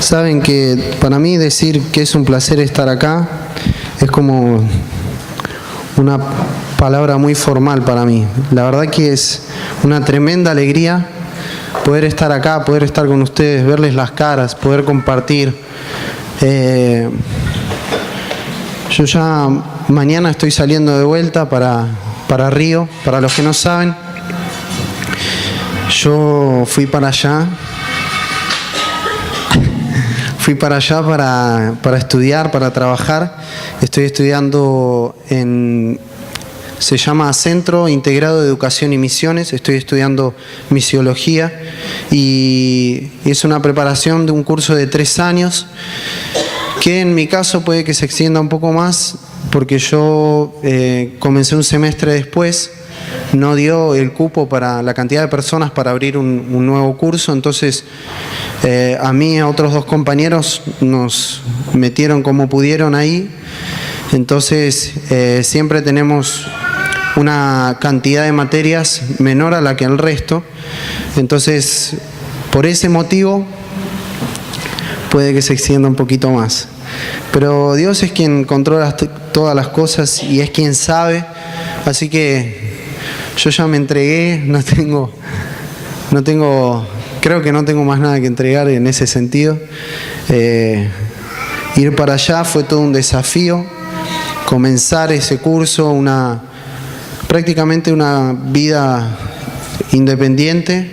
Saben que para mí decir que es un placer estar acá es como una palabra muy formal para mí. La verdad que es una tremenda alegría poder estar acá, poder estar con ustedes, verles las caras, poder compartir. Yo ya mañana estoy saliendo de vuelta para Río. Para los que no saben, yo fui para allá para estudiar, para trabajar. Estoy estudiando se llama Centro Integrado de Educación y Misiones. Estoy estudiando misiología y es una preparación de un curso de 3 años que en mi caso puede que se extienda un poco más porque yo comencé un semestre después. No dio el cupo para la cantidad de personas para abrir un nuevo curso, entonces a mí y a otros 2 compañeros nos metieron como pudieron ahí. Entonces siempre tenemos una cantidad de materias menor a la que el resto. Entonces por ese motivo puede que se extienda un poquito más. Pero Dios es quien controla todas las cosas y es quien sabe, así que yo ya me entregué, creo que no tengo más nada que entregar en ese sentido. Ir para allá fue todo un desafío, comenzar ese curso, prácticamente una vida independiente.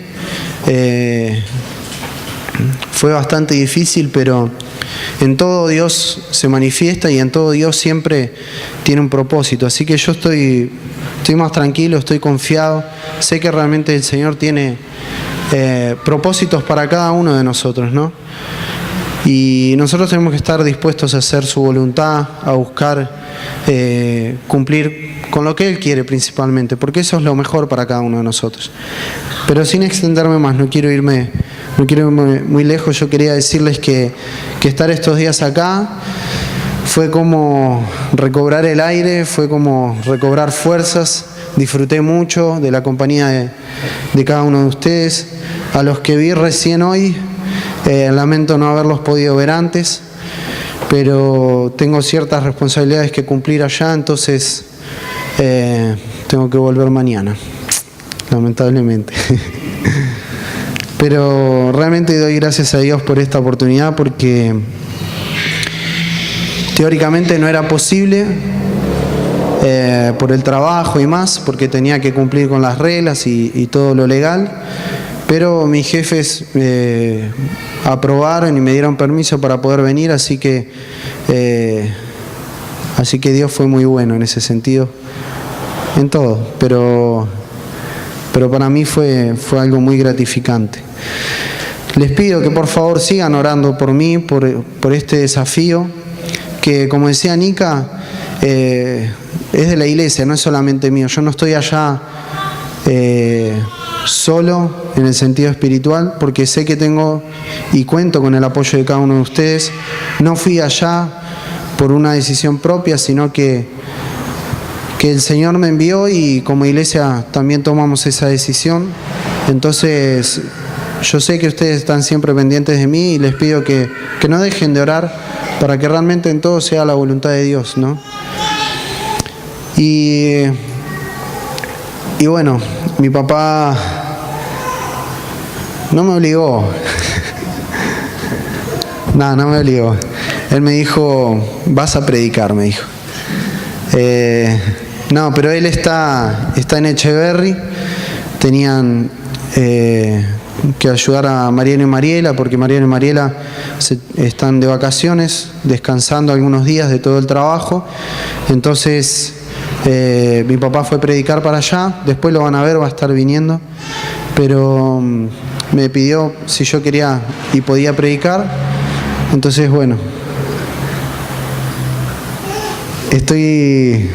Fue bastante difícil, pero en todo Dios se manifiesta y en todo Dios siempre tiene un propósito. Así que yo estoy más tranquilo, estoy confiado. Sé que realmente el Señor tiene propósitos para cada uno de nosotros, ¿no? Y nosotros tenemos que estar dispuestos a hacer su voluntad, a buscar cumplir con lo que Él quiere principalmente, porque eso es lo mejor para cada uno de nosotros. Pero sin extenderme más, no quiero irme muy lejos. Yo quería decirles que estar estos días acá fue como recobrar el aire, fue como recobrar fuerzas. Disfruté mucho de la compañía de cada uno de ustedes. A los que vi recién hoy, lamento no haberlos podido ver antes, pero tengo ciertas responsabilidades que cumplir allá, entonces tengo que volver mañana, lamentablemente. Pero realmente doy gracias a Dios por esta oportunidad, porque teóricamente no era posible por el trabajo y más, porque tenía que cumplir con las reglas y todo lo legal, pero mis jefes aprobaron y me dieron permiso para poder venir, así que Dios fue muy bueno en ese sentido, en todo, pero para mí fue algo muy gratificante. Les pido que por favor sigan orando por mí, por este desafío, que como decía Nica, es de la iglesia, no es solamente mío. Yo no estoy allá solo en el sentido espiritual, porque sé que tengo y cuento con el apoyo de cada uno de ustedes. No fui allá por una decisión propia, sino que el Señor me envió y como iglesia también tomamos esa decisión. Entonces yo sé que ustedes están siempre pendientes de mí y les pido que no dejen de orar para que realmente en todo sea la voluntad de Dios, ¿no? Y bueno, mi papá no me obligó. No me obligó. Él me dijo, vas a predicar, me dijo. No, pero él está en Echeverri. Tenían que ayudar a Mariano y Mariela, porque Mariano y Mariela están de vacaciones, descansando algunos días de todo el trabajo. Entonces mi papá fue a predicar para allá. Después lo van a ver, va a estar viniendo. Pero me pidió si yo quería y podía predicar. Entonces, bueno, estoy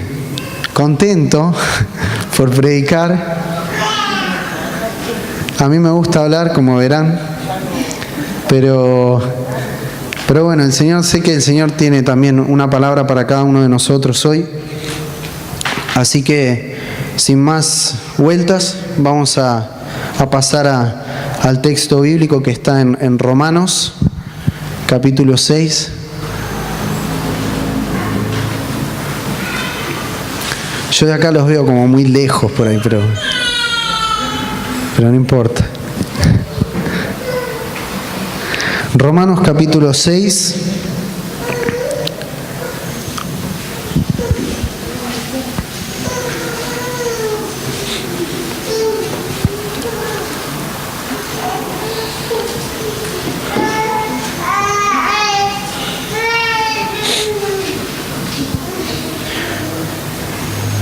contento por predicar. A mí me gusta hablar, como verán, pero bueno, sé que el Señor tiene también una palabra para cada uno de nosotros hoy. Así que, sin más vueltas, vamos a pasar al texto bíblico que está en Romanos, capítulo 6. Yo de acá los veo como muy lejos por ahí, pero no importa. Romanos capítulo 6.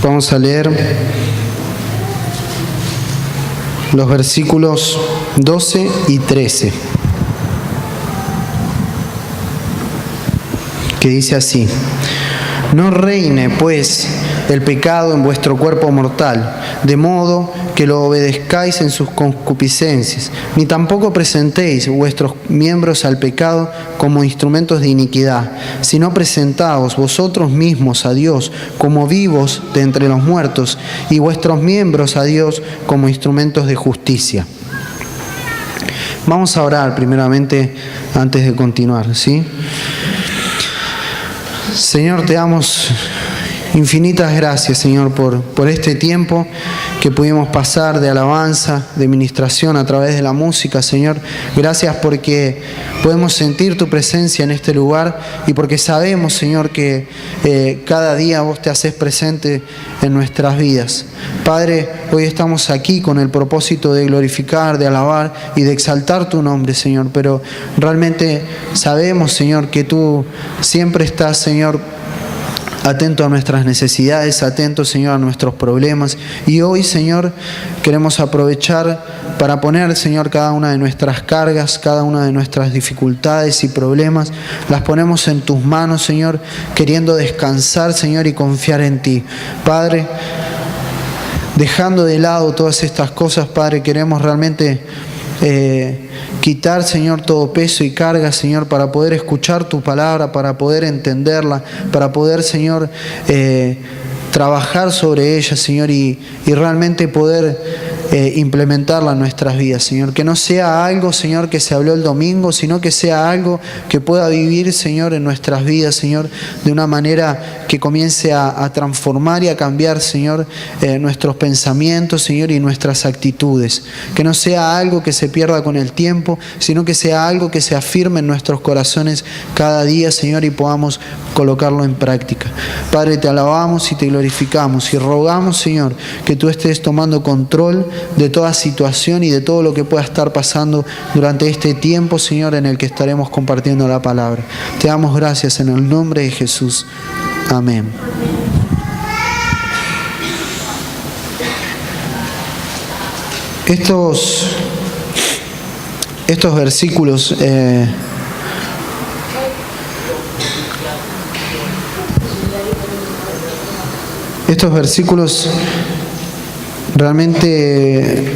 Vamos a leer los versículos 12 y 13, que dice así: No reine, pues, el pecado en vuestro cuerpo mortal, de modo que lo obedezcáis en sus concupiscencias, ni tampoco presentéis vuestros miembros al pecado como instrumentos de iniquidad, sino presentaos vosotros mismos a Dios como vivos de entre los muertos, y vuestros miembros a Dios como instrumentos de justicia. Vamos a orar primeramente antes de continuar, ¿sí? Señor, te damos infinitas gracias, Señor, por este tiempo que pudimos pasar de alabanza, de ministración a través de la música, Señor. Gracias porque podemos sentir tu presencia en este lugar y porque sabemos, Señor, que cada día vos te haces presente en nuestras vidas. Padre, hoy estamos aquí con el propósito de glorificar, de alabar y de exaltar tu nombre, Señor, pero realmente sabemos, Señor, que tú siempre estás, Señor, atento a nuestras necesidades, atento, Señor, a nuestros problemas. Y hoy, Señor, queremos aprovechar para poner, Señor, cada una de nuestras cargas, cada una de nuestras dificultades y problemas, las ponemos en tus manos, Señor, queriendo descansar, Señor, y confiar en ti. Padre, dejando de lado todas estas cosas, Padre, queremos realmente quitar, Señor, todo peso y carga, Señor, para poder escuchar tu palabra, para poder entenderla, para poder, Señor, trabajar sobre ella, Señor, y realmente poder implementarla en nuestras vidas, Señor. Que no sea algo, Señor, que se habló el domingo, sino que sea algo que pueda vivir, Señor, en nuestras vidas, Señor, de una manera que comience a transformar y a cambiar, Señor, nuestros pensamientos, Señor, y nuestras actitudes. Que no sea algo que se pierda con el tiempo, sino que sea algo que se afirme en nuestros corazones cada día, Señor, y podamos colocarlo en práctica. Padre, te alabamos y te glorificamos y rogamos, Señor, que tú estés tomando control de toda situación y de todo lo que pueda estar pasando durante este tiempo, Señor, en el que estaremos compartiendo la palabra. Te damos gracias en el nombre de Jesús. Amén. Estos versículos realmente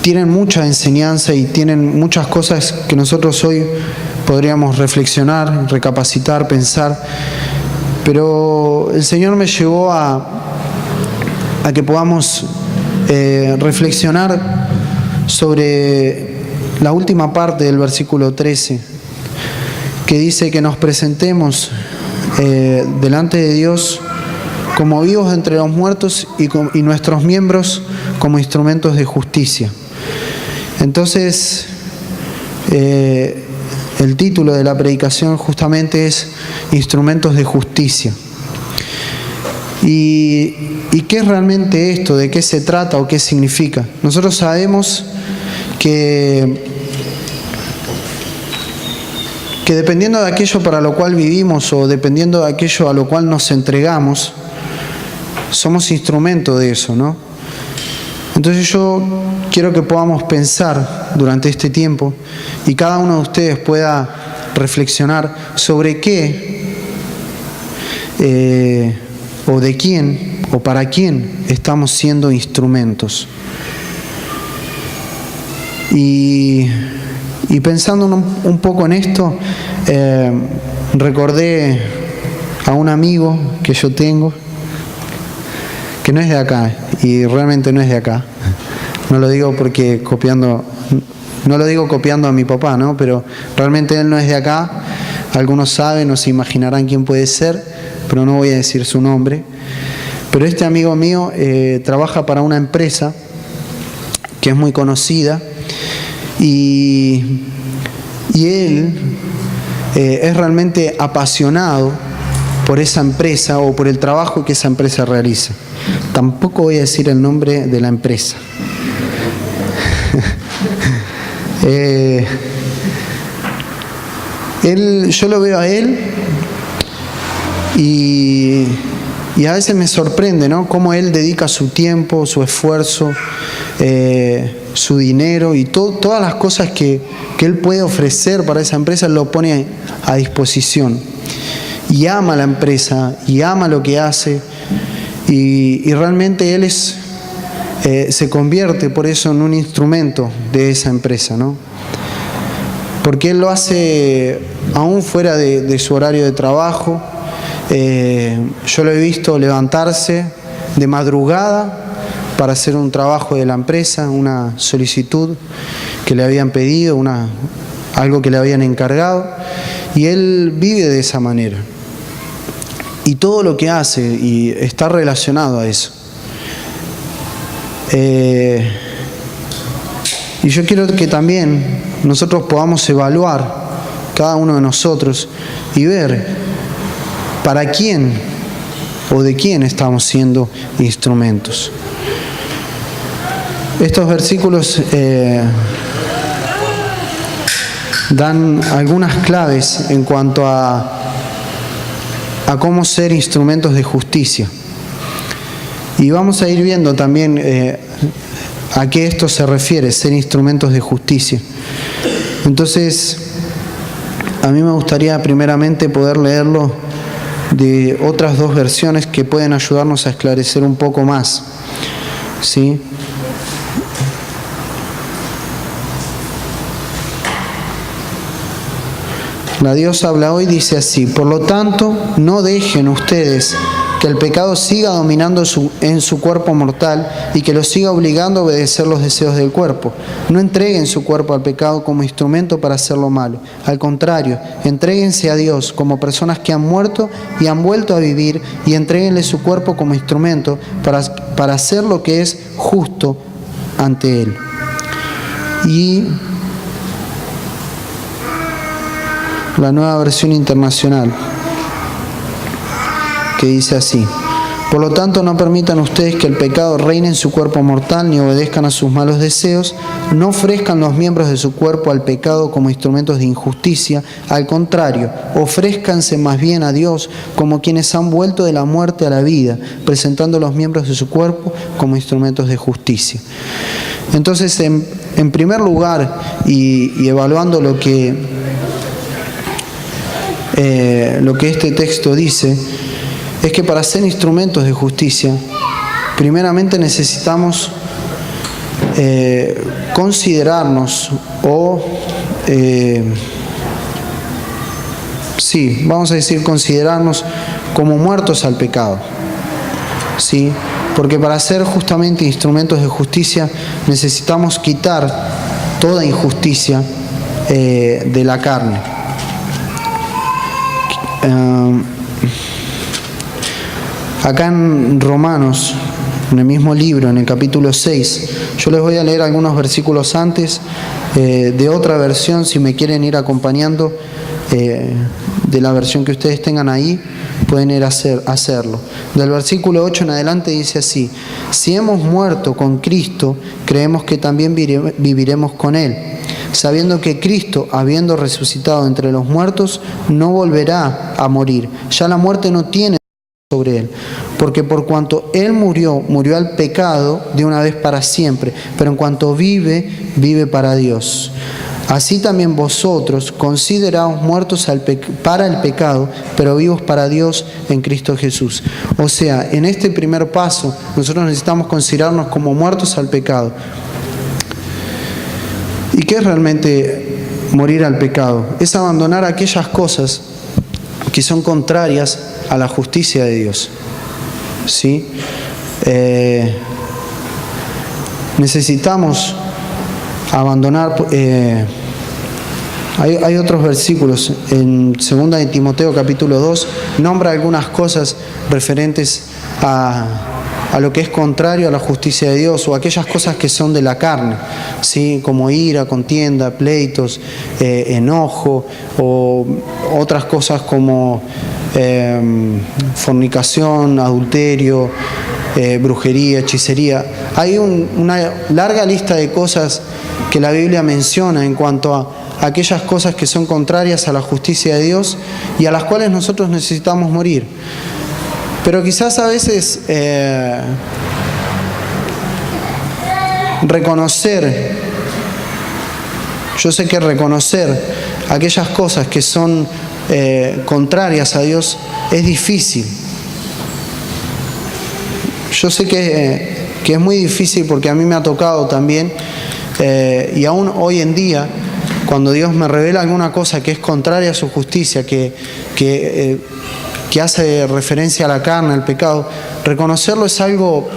tienen mucha enseñanza y tienen muchas cosas que nosotros hoy podríamos reflexionar, recapacitar, pensar, pero el Señor me llevó a que podamos reflexionar sobre la última parte del versículo 13, que dice que nos presentemos delante de Dios como vivos entre los muertos y nuestros miembros como instrumentos de justicia. Entonces, el título de la predicación justamente es Instrumentos de Justicia. ¿Y qué es realmente esto? ¿De qué se trata o qué significa? Nosotros sabemos que dependiendo de aquello para lo cual vivimos o dependiendo de aquello a lo cual nos entregamos, somos instrumento de eso, ¿no? Entonces yo quiero que podamos pensar durante este tiempo y cada uno de ustedes pueda reflexionar sobre qué o de quién o para quién estamos siendo instrumentos. Y pensando un poco en esto, recordé a un amigo que yo tengo, que no es de acá, y realmente no es de acá. No lo digo porque copiando No lo digo copiando a mi papá, ¿no? Pero realmente él no es de acá. Algunos saben o se imaginarán quién puede ser, pero no voy a decir su nombre. Pero este amigo mío trabaja para una empresa que es muy conocida y él es realmente apasionado por esa empresa o por el trabajo que esa empresa realiza. Tampoco voy a decir el nombre de la empresa. Yo lo veo a él y a veces me sorprende, ¿no? Cómo él dedica su tiempo, su esfuerzo, su dinero y todas las cosas que él puede ofrecer para esa empresa, lo pone a disposición. Y ama la empresa, y ama lo que hace, y realmente él se convierte por eso en un instrumento de esa empresa, ¿no? Porque él lo hace aún fuera de su horario de trabajo. Yo lo he visto levantarse de madrugada para hacer un trabajo de la empresa, una solicitud que le habían pedido, algo que le habían encargado, y él vive de esa manera. Y todo lo que hace y está relacionado a eso. Y yo quiero que también nosotros podamos evaluar, cada uno de nosotros, y ver para quién o de quién estamos siendo instrumentos. Estos versículos dan algunas claves en cuanto a cómo ser instrumentos de justicia. Y vamos a ir viendo también a qué esto se refiere, ser instrumentos de justicia. Entonces, a mí me gustaría primeramente poder leerlo de otras dos versiones que pueden ayudarnos a esclarecer un poco más, ¿sí? La Dios habla hoy, dice así: por lo tanto, no dejen ustedes que el pecado siga dominando en su cuerpo mortal y que los siga obligando a obedecer los deseos del cuerpo. No entreguen su cuerpo al pecado como instrumento para hacer lo malo. Al contrario, entréguense a Dios como personas que han muerto y han vuelto a vivir, y entréguenle su cuerpo como instrumento para hacer lo que es justo ante Él. Y la Nueva Versión Internacional, que dice así: por lo tanto, no permitan ustedes que el pecado reine en su cuerpo mortal, ni obedezcan a sus malos deseos. No ofrezcan los miembros de su cuerpo al pecado como instrumentos de injusticia. Al contrario, ofrézcanse más bien a Dios como quienes han vuelto de la muerte a la vida, presentando los miembros de su cuerpo como instrumentos de justicia. Entonces, en primer lugar, y evaluando lo que este texto dice, es que para ser instrumentos de justicia, primeramente necesitamos considerarnos vamos a decir considerarnos como muertos al pecado, ¿sí? Porque para ser justamente instrumentos de justicia necesitamos quitar toda injusticia de la carne. Acá en Romanos, en el mismo libro, en el capítulo 6, yo les voy a leer algunos versículos antes de otra versión, si me quieren ir acompañando de la versión que ustedes tengan ahí, pueden ir a hacerlo. Del versículo 8 en adelante dice así: si hemos muerto con Cristo, creemos que también viviremos con Él, sabiendo que Cristo, habiendo resucitado entre los muertos, no volverá a morir. Ya la muerte no tiene sobre Él, porque por cuanto Él murió al pecado de una vez para siempre, pero en cuanto vive para Dios. Así también vosotros, consideraos muertos para el pecado, pero vivos para Dios en Cristo Jesús. O sea, en este primer paso, nosotros necesitamos considerarnos como muertos al pecado. ¿Y qué es realmente morir al pecado? Es abandonar aquellas cosas que son contrarias a la justicia de Dios, ¿sí? Necesitamos abandonar. Hay otros versículos, en 2 de Timoteo capítulo 2, nombra algunas cosas referentes a lo que es contrario a la justicia de Dios, o aquellas cosas que son de la carne, ¿sí? Como ira, contienda, pleitos, enojo, o otras cosas como fornicación, adulterio, brujería, hechicería. Hay una larga lista de cosas que la Biblia menciona en cuanto a aquellas cosas que son contrarias a la justicia de Dios y a las cuales nosotros necesitamos morir. Pero quizás a veces reconocer, yo sé que reconocer aquellas cosas que son contrarias a Dios es difícil. Yo sé que es muy difícil porque a mí me ha tocado también, y aún hoy en día, cuando Dios me revela alguna cosa que es contraria a su justicia, que hace referencia a la carne, al pecado, reconocerlo es algo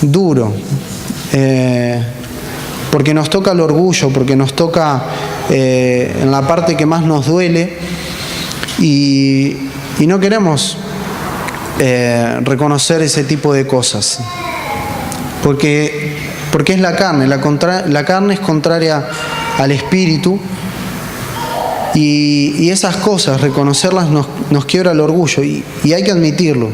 duro, porque nos toca el orgullo, porque nos toca en la parte que más nos duele, y no queremos reconocer ese tipo de cosas, porque es la carne. La carne es contraria al espíritu, y esas cosas, reconocerlas nos quiebra el orgullo, y hay que admitirlo,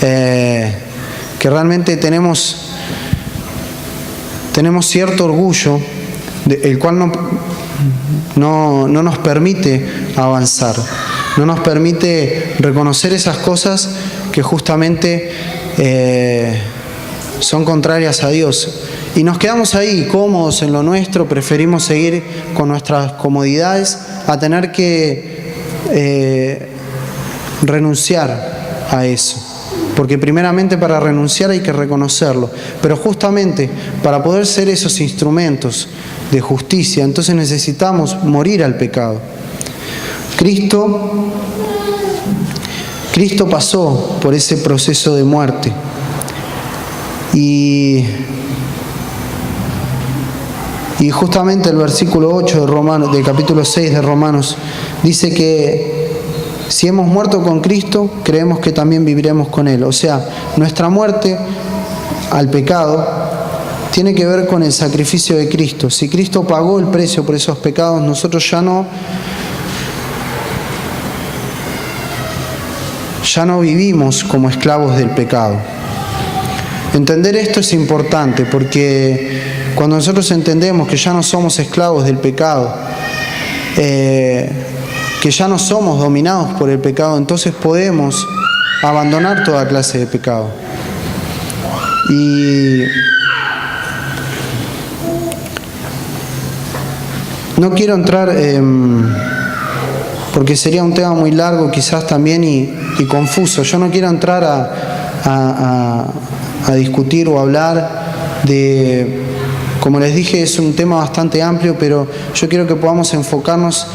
que realmente tenemos cierto orgullo, el cual no nos permite avanzar, no nos permite reconocer esas cosas que justamente son contrarias a Dios. Y nos quedamos ahí, cómodos en lo nuestro, preferimos seguir con nuestras comodidades a tener que renunciar a eso. Porque primeramente para renunciar hay que reconocerlo. Pero justamente para poder ser esos instrumentos de justicia, entonces necesitamos morir al pecado. Cristo pasó por ese proceso de muerte. Y justamente el versículo 8 del capítulo 6 de Romanos dice que si hemos muerto con Cristo, creemos que también viviremos con Él. O sea, nuestra muerte al pecado tiene que ver con el sacrificio de Cristo. Si Cristo pagó el precio por esos pecados, nosotros ya no vivimos como esclavos del pecado. Entender esto es importante, porque cuando nosotros entendemos que ya no somos esclavos del pecado, que ya no somos dominados por el pecado, entonces podemos abandonar toda clase de pecado. Y no quiero entrar, porque sería un tema muy largo quizás también y confuso. Yo no quiero entrar a discutir o hablar de, como les dije, es un tema bastante amplio, pero yo quiero que podamos enfocarnos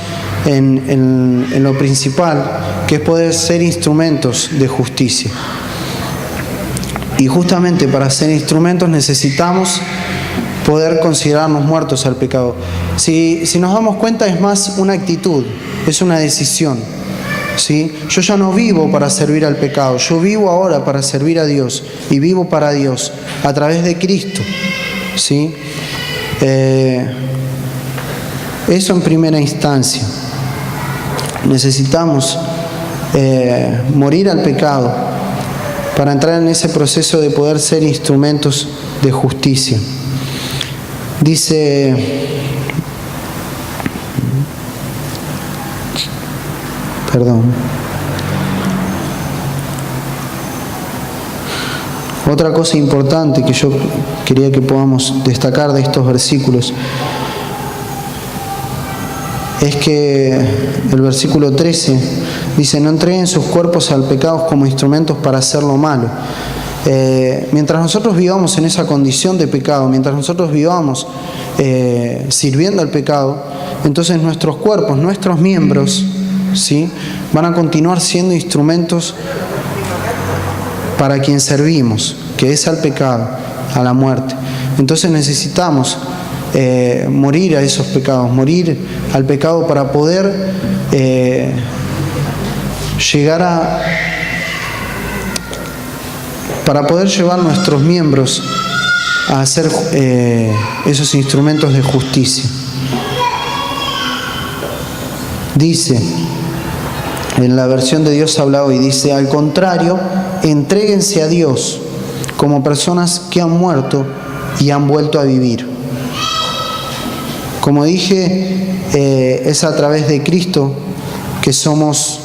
en lo principal, que es poder ser instrumentos de justicia. Y justamente para ser instrumentos necesitamos poder considerarnos muertos al pecado. Si nos damos cuenta, es más una actitud, es una decisión, ¿sí? Yo ya no vivo para servir al pecado, yo vivo ahora para servir a Dios, y vivo para Dios a través de Cristo, ¿sí? Eso en primera instancia. Necesitamos morir al pecado para entrar en ese proceso de poder ser instrumentos de justicia. Dice, otra cosa importante que yo quería que podamos destacar de estos versículos es que el versículo 13 dice: no entreguen sus cuerpos al pecado como instrumentos para hacer lo malo. Mientras nosotros vivamos en esa condición de pecado, mientras nosotros vivamos sirviendo al pecado, entonces nuestros cuerpos, nuestros miembros, ¿sí?, van a continuar siendo instrumentos para quien servimos, que es al pecado, a la muerte. Entonces necesitamos morir a esos pecados, morir al pecado para poder para poder llevar nuestros miembros a ser esos instrumentos de justicia. Dice, en la versión de Dios habla hoy, dice: al contrario, entréguense a Dios como personas que han muerto y han vuelto a vivir. Como dije, es a través de Cristo que somos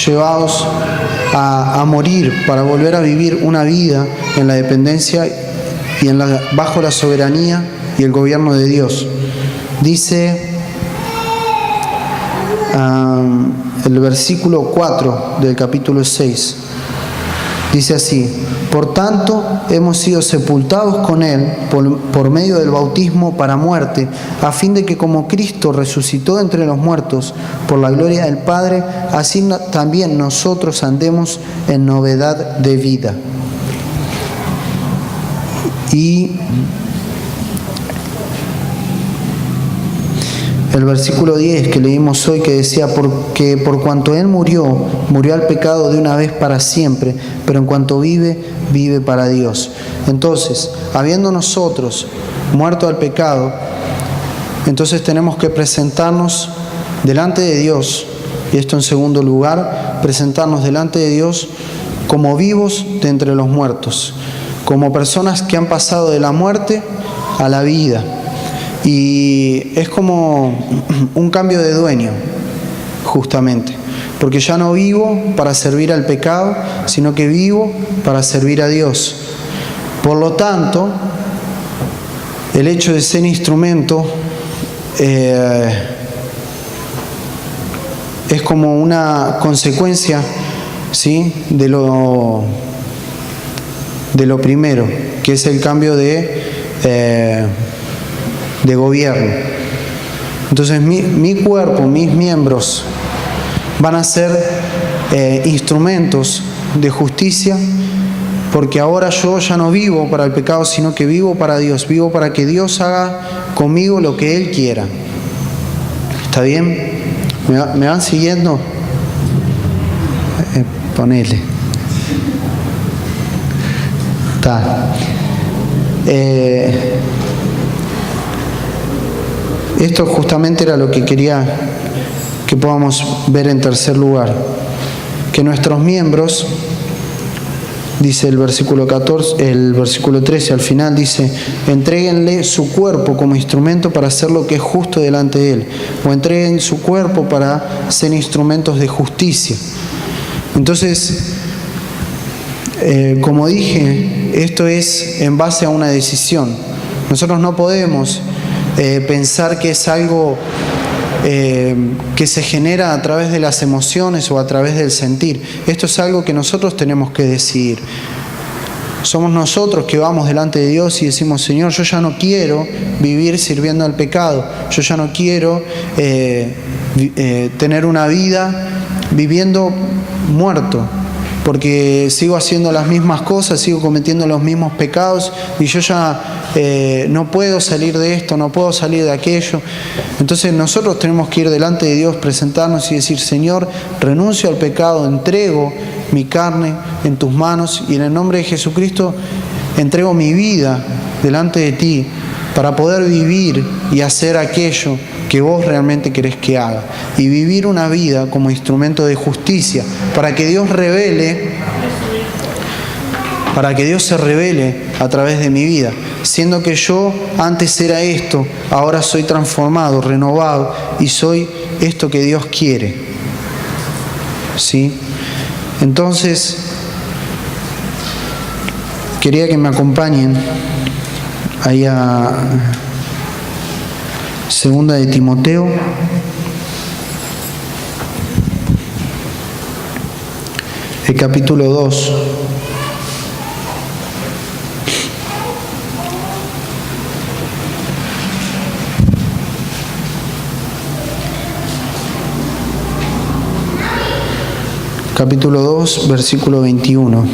llevados a morir para volver a vivir una vida en la dependencia y bajo la soberanía y el gobierno de Dios. Dice el versículo 4 del capítulo 6. Dice así: por tanto, hemos sido sepultados con Él por medio del bautismo para muerte, a fin de que como Cristo resucitó entre los muertos por la gloria del Padre, así también nosotros andemos en novedad de vida. Y el versículo 10 que leímos hoy, que decía: porque por cuanto Él murió al pecado de una vez para siempre, pero en cuanto vive para Dios. Entonces, habiendo nosotros muerto al pecado, entonces tenemos que presentarnos delante de Dios, y esto en segundo lugar, presentarnos delante de Dios como vivos de entre los muertos, como personas que han pasado de la muerte a la vida. Y es como un cambio de dueño, justamente, porque ya no vivo para servir al pecado, sino que vivo para servir a Dios. Por lo tanto, el hecho de ser instrumento es como una consecuencia, ¿sí?, de lo primero, que es el cambio de gobierno. Entonces mi cuerpo, mis miembros van a ser instrumentos de justicia, porque ahora yo ya no vivo para el pecado, sino que vivo para Dios, vivo para que Dios haga conmigo lo que Él quiera. ¿Está bien? ¿Me van siguiendo? Ponele. Está. Esto justamente era lo que quería que podamos ver en tercer lugar, que nuestros miembros, dice el versículo 13 al final, dice: entréguenle su cuerpo como instrumento para hacer lo que es justo delante de Él, o entreguen su cuerpo para ser instrumentos de justicia. Entonces, como dije, esto es en base a una decisión. Nosotros no podemos pensar que es algo que se genera a través de las emociones o a través del sentir. Esto es algo que nosotros tenemos que decidir. Somos nosotros que vamos delante de Dios y decimos: Señor, yo ya no quiero vivir sirviendo al pecado, yo ya no quiero tener una vida viviendo muerto, porque sigo haciendo las mismas cosas, sigo cometiendo los mismos pecados y yo ya no puedo salir de esto, no puedo salir de aquello. Entonces nosotros tenemos que ir delante de Dios, presentarnos y decir: Señor, renuncio al pecado, entrego mi carne en tus manos y en el nombre de Jesucristo entrego mi vida delante de ti para poder vivir y hacer aquello que vos realmente querés que haga, y vivir una vida como instrumento de justicia, para que Dios se revele a través de mi vida, siendo que yo antes era esto, ahora soy transformado, renovado, y soy esto que Dios quiere. ¿Sí? Entonces, quería que me acompañen ahí a Segunda de Timoteo, el capítulo 2. capítulo 2, versículo 21.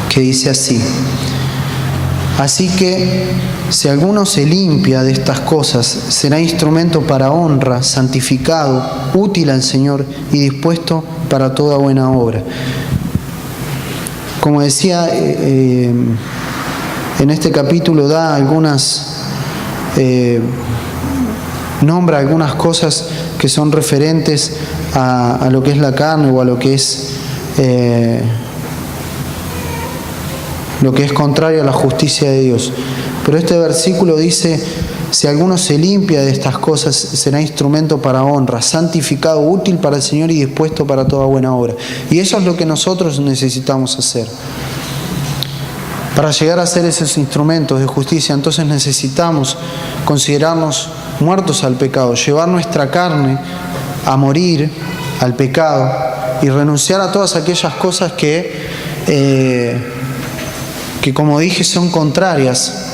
Que dice así: así que si alguno se limpia de estas cosas, será instrumento para honra, santificado, útil al Señor y dispuesto para toda buena obra. Como decía, en este capítulo da nombra algunas cosas que son referentes a lo que es la carne o a lo que es contrario a la justicia de Dios. Pero este versículo dice: si alguno se limpia de estas cosas, será instrumento para honra, santificado, útil para el Señor y dispuesto para toda buena obra. Y eso es lo que nosotros necesitamos hacer. Para llegar a ser esos instrumentos de justicia, entonces necesitamos considerarnos muertos al pecado, llevar nuestra carne a morir al pecado y renunciar a todas aquellas cosas que como dije son contrarias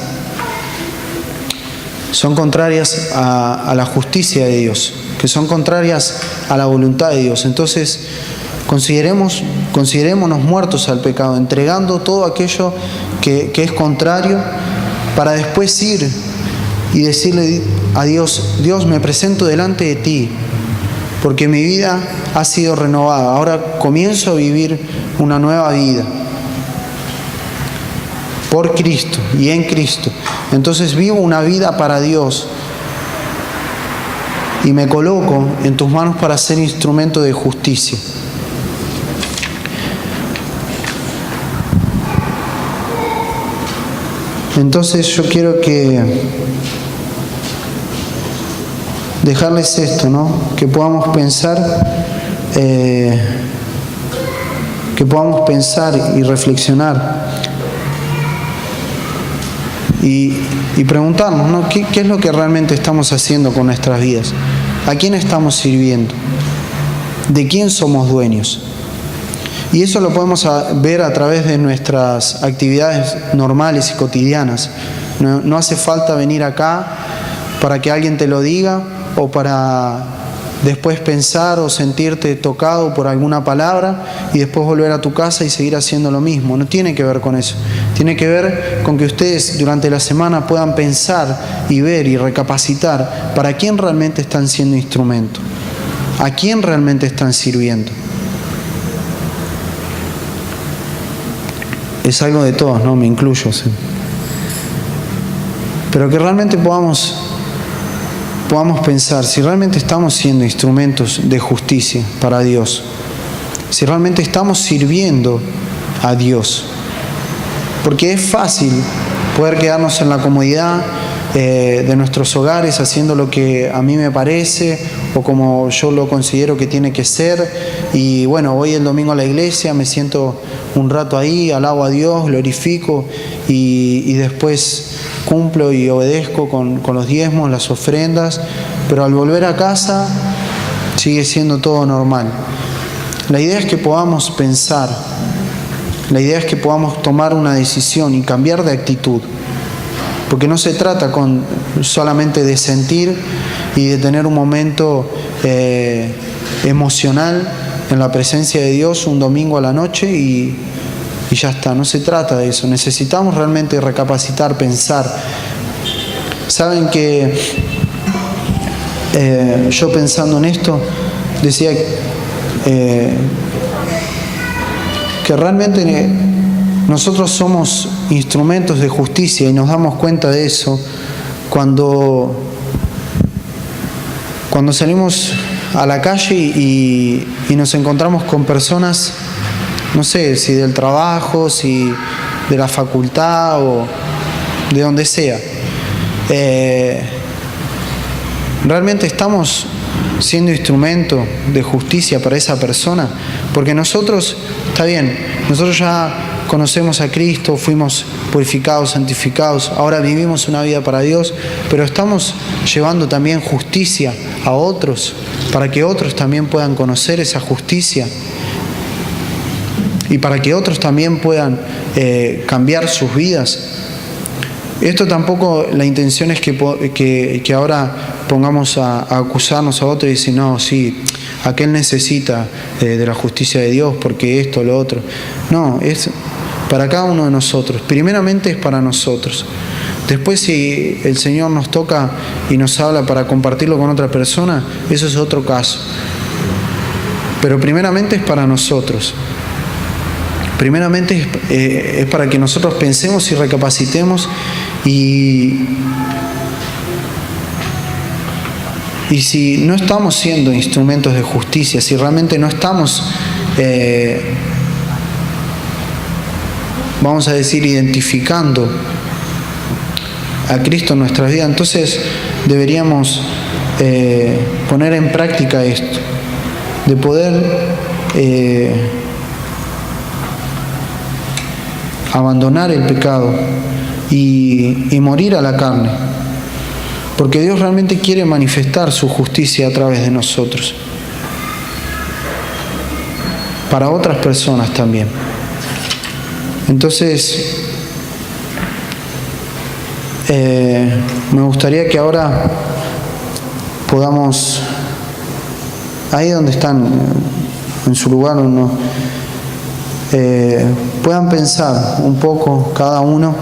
a la justicia de Dios, que son contrarias a la voluntad de Dios. Entonces considerémonos muertos al pecado, entregando todo aquello que es contrario, para después ir y decirle a Dios: Dios, me presento delante de ti, porque mi vida ha sido renovada, ahora comienzo a vivir una nueva vida por Cristo y en Cristo. Entonces vivo una vida para Dios y me coloco en tus manos para ser instrumento de justicia. Entonces yo quiero dejarles esto, ¿no? Que podamos pensar y reflexionar y preguntarnos, ¿no? ¿Qué es lo que realmente estamos haciendo con nuestras vidas? ¿A quién estamos sirviendo? ¿De quién somos dueños? Y eso lo podemos ver a través de nuestras actividades normales y cotidianas. No hace falta venir acá para que alguien te lo diga o para después pensar o sentirte tocado por alguna palabra y después volver a tu casa y seguir haciendo lo mismo. No tiene que ver con eso. Tiene que ver con que ustedes durante la semana puedan pensar y ver y recapacitar para quién realmente están siendo instrumento, a quién realmente están sirviendo. Es algo de todos, ¿no? Me incluyo, ¿sí? Pero que realmente podamos pensar si realmente estamos siendo instrumentos de justicia para Dios, si realmente estamos sirviendo a Dios. Porque es fácil poder quedarnos en la comodidad de nuestros hogares haciendo lo que a mí me parece o como yo lo considero que tiene que ser, y bueno, voy el domingo a la iglesia, me siento un rato ahí, alabo a Dios, glorifico y después cumplo y obedezco con los diezmos, las ofrendas, pero al volver a casa sigue siendo todo normal. La idea es que podamos pensar, la idea es que podamos tomar una decisión y cambiar de actitud, porque no se trata solamente de sentir y de tener un momento emocional en la presencia de Dios un domingo a la noche y ya está. No se trata de eso. Necesitamos realmente recapacitar, pensar. Saben que yo pensando en esto decía que realmente nosotros somos instrumentos de justicia y nos damos cuenta de eso cuando salimos a la calle y nos encontramos con personas, no sé, si del trabajo, si de la facultad o de donde sea. ¿Realmente estamos siendo instrumento de justicia para esa persona? Porque nosotros, está bien, nosotros ya conocemos a Cristo, fuimos purificados, santificados, ahora vivimos una vida para Dios, pero estamos llevando también justicia a otros, para que otros también puedan conocer esa justicia. y para que otros también puedan cambiar sus vidas. Esto tampoco, la intención es que ahora pongamos a acusarnos a otros y decir, no, sí, aquel necesita de la justicia de Dios porque esto, lo otro. No, es para cada uno de nosotros. Primeramente es para nosotros. Después, si el Señor nos toca y nos habla para compartirlo con otra persona, eso es otro caso. Pero primeramente es para nosotros. Primeramente es para que nosotros pensemos y recapacitemos y si no estamos siendo instrumentos de justicia, si realmente no estamos, vamos a decir, identificando a Cristo en nuestras vidas, entonces deberíamos poner en práctica esto, de poder abandonar el pecado y morir a la carne, porque Dios realmente quiere manifestar su justicia a través de nosotros, para otras personas también. Entonces, me gustaría que ahora podamos, ahí donde están, en su lugar, puedan pensar un poco cada uno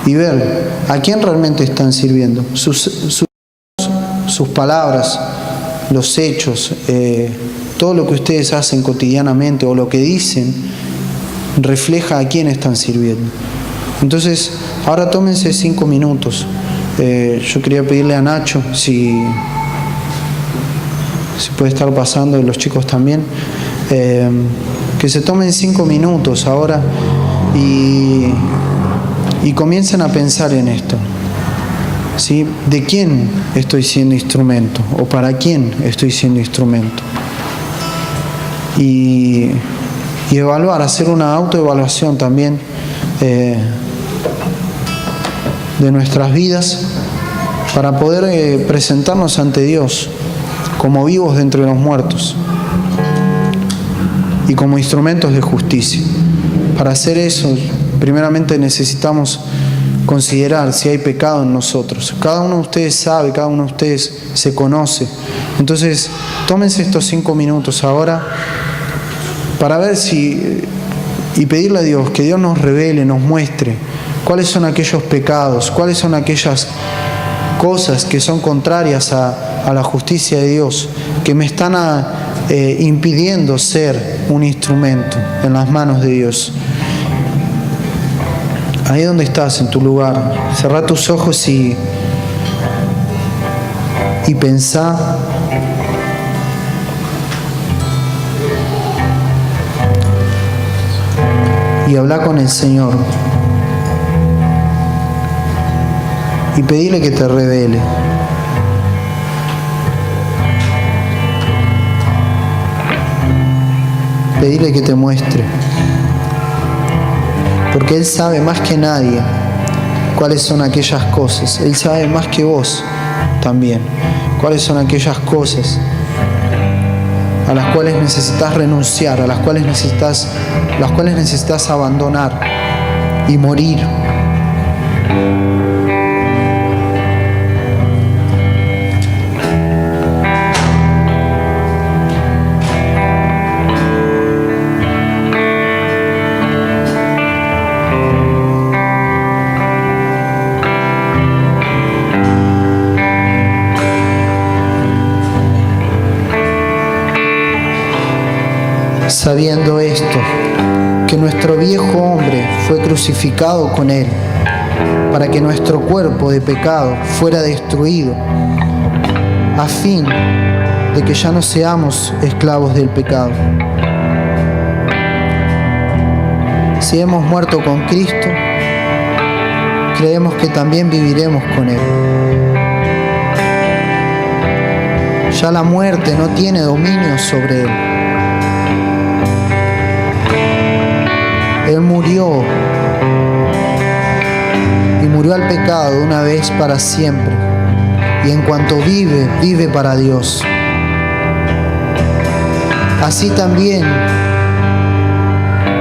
y ver a quién realmente están sirviendo. Sus palabras, los hechos, todo lo que ustedes hacen cotidianamente o lo que dicen, refleja a quién están sirviendo. Entonces, ahora tómense 5 minutos. Yo quería pedirle a Nacho si puede estar pasando, y los chicos también, que se tomen 5 minutos ahora y comiencen a pensar en esto, ¿sí? ¿De quién estoy siendo instrumento? ¿O para quién estoy siendo instrumento? Y evaluar, hacer una autoevaluación también de nuestras vidas para poder presentarnos ante Dios como vivos de entre los muertos y como instrumentos de justicia. Para hacer eso, primeramente necesitamos considerar si hay pecado en nosotros. Cada uno de ustedes sabe, cada uno de ustedes se conoce. Entonces, tómense estos 5 minutos ahora para ver y pedirle a Dios que Dios nos revele, nos muestre cuáles son aquellos pecados, cuáles son aquellas cosas que son contrarias a la justicia de Dios, que me están impidiendo ser un instrumento en las manos de Dios. Ahí donde estás, en tu lugar, cerrá tus ojos y pensá. Y habla con el Señor. Y pedile que te revele. Pedile que te muestre. Porque Él sabe más que nadie cuáles son aquellas cosas. Él sabe más que vos también cuáles son aquellas cosas a las cuales necesitas renunciar, a las cuales necesitas abandonar y morir. Sabiendo esto, que nuestro viejo hombre fue crucificado con Él, para que nuestro cuerpo de pecado fuera destruido, a fin de que ya no seamos esclavos del pecado. Si hemos muerto con Cristo, creemos que también viviremos con Él. Ya la muerte no tiene dominio sobre Él. Él murió y murió al pecado de una vez para siempre, y en cuanto vive, vive para Dios. Así también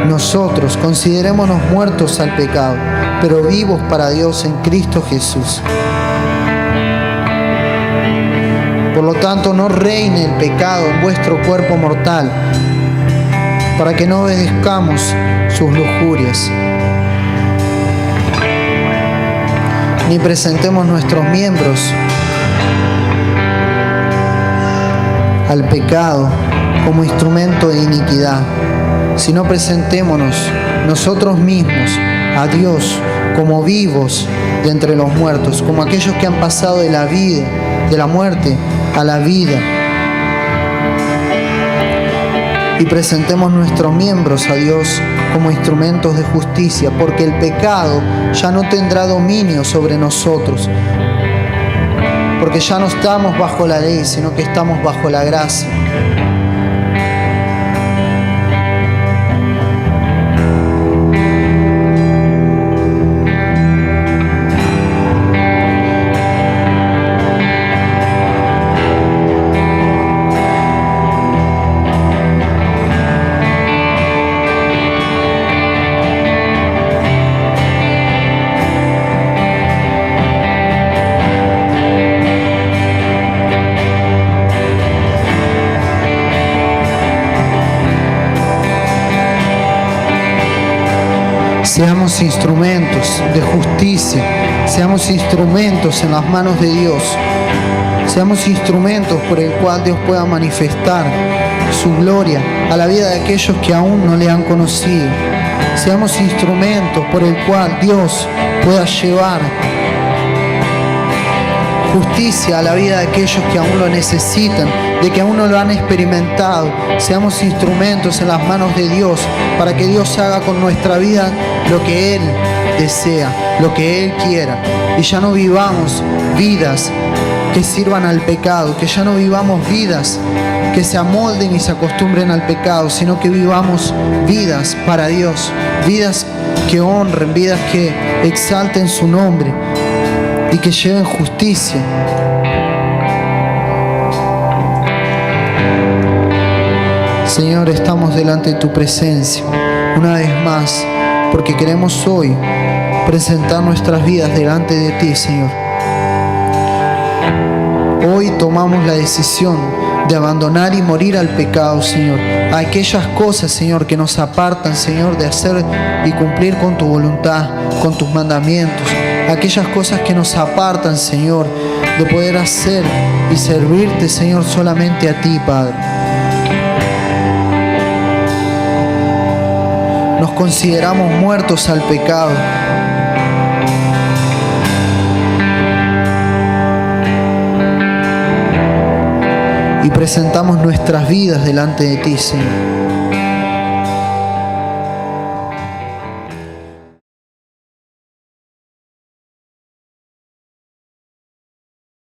nosotros considerémonos muertos al pecado, pero vivos para Dios en Cristo Jesús. Por lo tanto, no reine el pecado en vuestro cuerpo mortal, para que no obedezcamos sus lujurias, ni presentemos nuestros miembros al pecado como instrumento de iniquidad, sino presentémonos nosotros mismos a Dios como vivos de entre los muertos, como aquellos que han pasado de la vida, de la muerte a la vida. Y presentemos nuestros miembros a Dios como instrumentos de justicia, porque el pecado ya no tendrá dominio sobre nosotros, porque ya no estamos bajo la ley, sino que estamos bajo la gracia. Seamos instrumentos de justicia, seamos instrumentos en las manos de Dios, seamos instrumentos por el cual Dios pueda manifestar su gloria a la vida de aquellos que aún no le han conocido. Seamos instrumentos por el cual Dios pueda llevar justicia a la vida de aquellos que aún lo necesitan, de que aún no lo han experimentado. Seamos instrumentos en las manos de Dios para que Dios haga con nuestra vida lo que Él desea, lo que Él quiera, y ya no vivamos vidas que sirvan al pecado, que ya no vivamos vidas que se amolden y se acostumbren al pecado, sino que vivamos vidas para Dios, vidas que honren, vidas que exalten su nombre y que lleven justicia. Señor, estamos delante de tu presencia una vez más, porque queremos hoy presentar nuestras vidas delante de ti, Señor. Hoy tomamos la decisión de abandonar y morir al pecado, Señor, a aquellas cosas, Señor, que nos apartan, Señor, de hacer y cumplir con tu voluntad, con tus mandamientos, aquellas cosas que nos apartan, Señor, de poder hacer y servirte, Señor, solamente a ti, Padre. Nos consideramos muertos al pecado. Y presentamos nuestras vidas delante de ti, Señor.